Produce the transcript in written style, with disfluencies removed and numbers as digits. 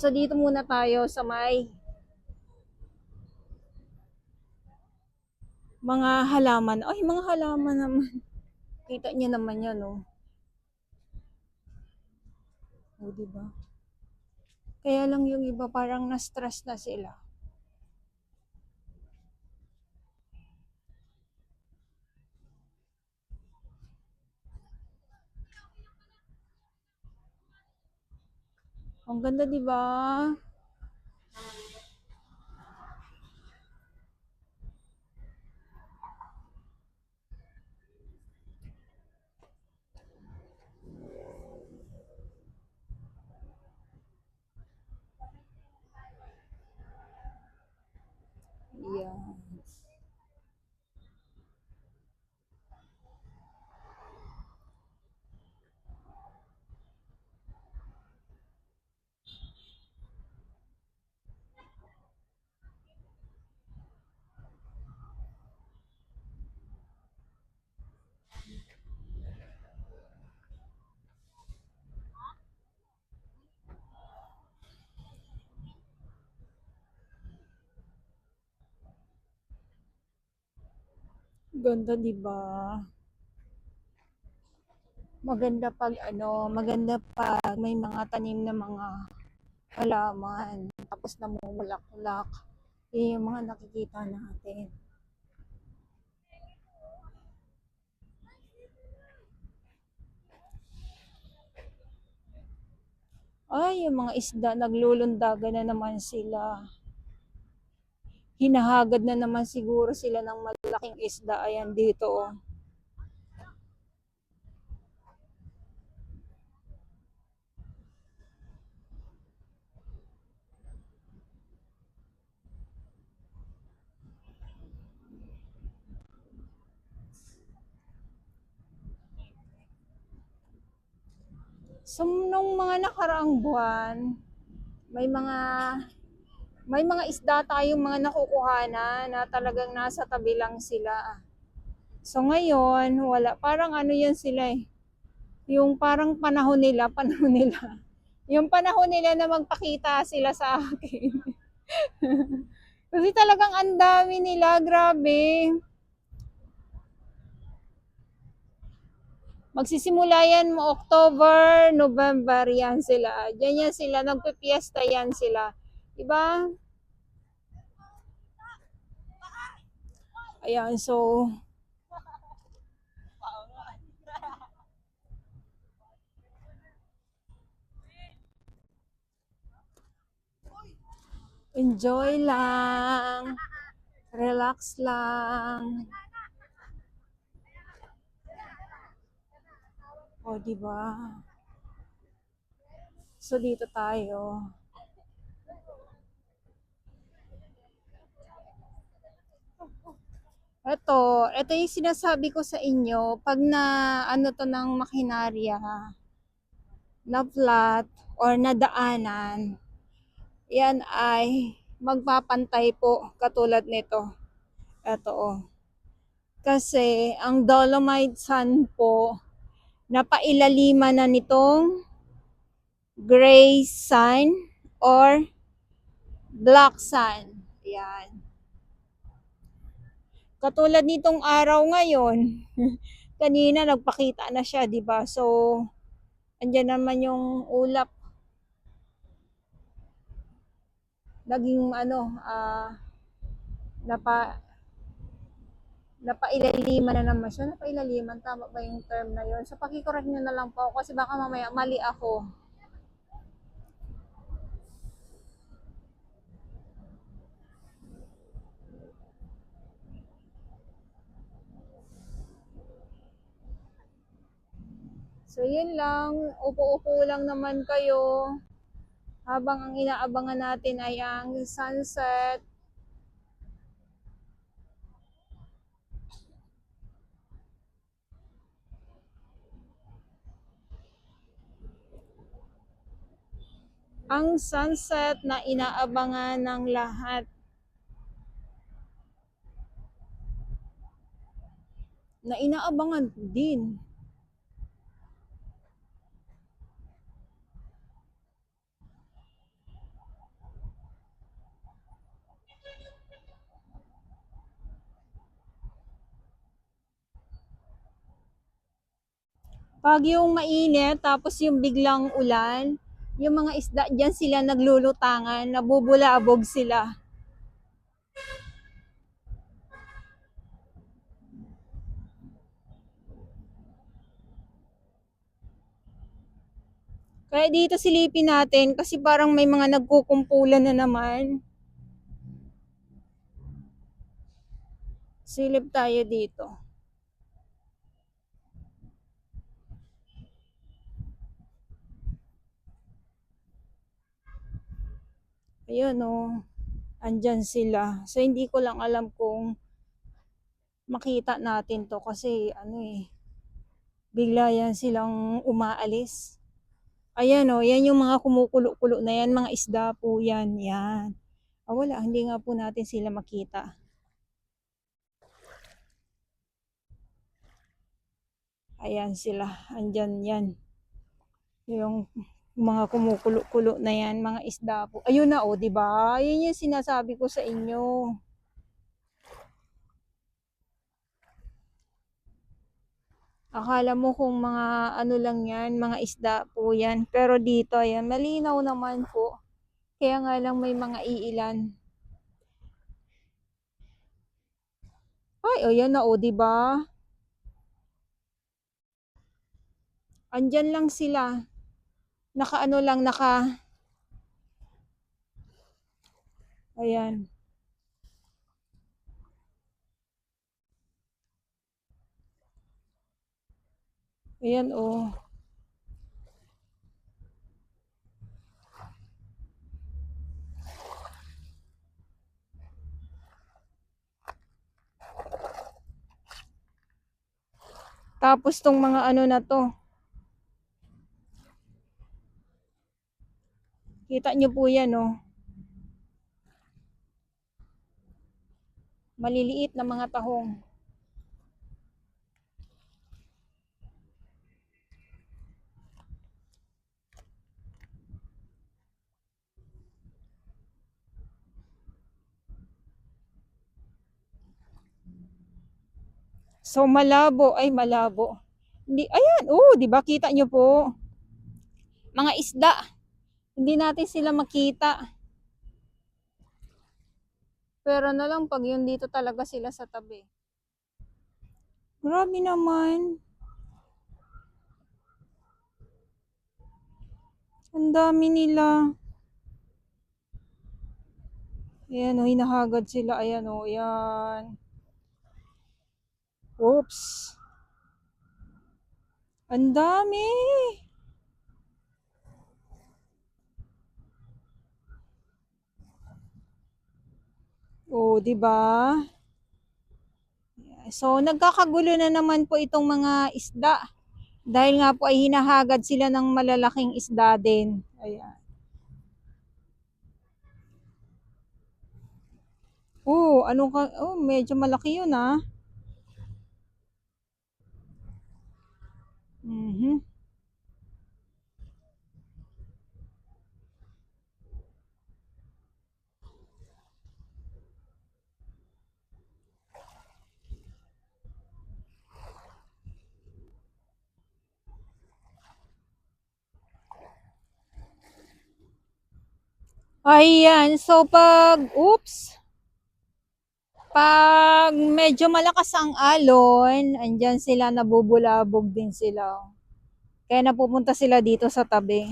So dito muna tayo sa may mga halaman. Ay, mga halaman naman. Kita niyo naman yan, oh. O, diba? Kaya lang yung iba parang na-stress na sila. Ang ganda, diba? Yeah. Ganda, diba? Maganda pag may mga tanim na mga halaman, tapos namumulaklak. Yun yung mga nakikita natin. Ay, yung mga isda, naglulundagan na naman sila. Hinahagad na naman siguro sila ng malaking isda. Ayan dito, oh. So, nung mga nakaraang buwan, may mga may mga isda tayong mga nakukuhanan na talagang nasa tabi lang sila. So ngayon, wala. Parang ano yan sila eh. Yung parang panahon nila. Yung panahon nila na magpakita sila sa akin. Kasi talagang ang dami nila, grabe. Magsisimula yan mo October, November yan sila. Diyan yan sila, nagpipiesta yan sila. Diba? Ayan, so enjoy lang. Relax lang. O, diba? So, dito tayo. Ito yung sinasabi ko sa inyo, pag na ano to ng makinarya, na flat or nadaanan, yan ay magpapantay po katulad nito. Ito oh. Kasi ang dolomite sand po, napailaliman na nitong gray sand or black sand. Yan. Katulad nitong araw ngayon, kanina nagpakita na siya, 'di ba? So, andiyan naman yung ulap. Naging napa napailaliman na naman siya. Napailaliman, tama ba yung term na yun? So, pakicorrect nyo na lang po ako kasi baka mamaya mali ako. So, yun lang. Upo-upo lang naman kayo. Habang ang inaabangan natin ay ang sunset. Ang sunset na inaabangan ng lahat. Na inaabangan din. Pag yung mainit, tapos yung biglang ulan, yung mga isda dyan sila naglulutangan, nabubulabog sila. Kaya dito silipin natin kasi parang may mga nagkukumpulan na naman. Silip tayo dito. Ayun oh, andyan sila. So hindi ko lang alam kung makita natin to kasi ano eh, bigla yan silang umaalis. Ayan oh, yan yung mga kumukulo-kulo na yan, mga isda po yan. Yan. Ah, wala, hindi nga po natin sila makita. Ayan sila, andyan yan. Yung mga kumukulo-kulo na yan, mga isda po. Ayun na oh, 'di ba? Yun yung sinasabi ko sa inyo. Akala mo kung mga ano lang yan, mga isda po yan. Pero dito, ayan, malinaw naman po. Kaya nga lang may mga iilan. Ay, oh, yan na oh, 'di ba? Andyan lang sila. Nakaano lang, ayan. Ayan oh. Tapos tong mga ano na to, kita nyo po yan oh. Maliliit na mga tahong. So malabo, ay malabo. Hindi, ayan, oh, 'di ba kita nyo po? Mga isda. Hindi natin sila makita. Pero na lang pag yun dito talaga sila sa tabi. Grabe naman. Ang dami nila. Ayan o, hinahagad sila. Ayan o, ayan. Oops. Ang dami. O, di ba? So, nagkakagulo na naman po itong mga isda. Dahil nga po ay hinahagad sila ng malalaking isda din. Ayan. Oh, anong ka, oh, medyo malaki yun ah. Mhm. Ayan, so pag medyo malakas ang alon, andyan sila, nabubulabog din sila. Kaya napupunta sila dito sa tabi.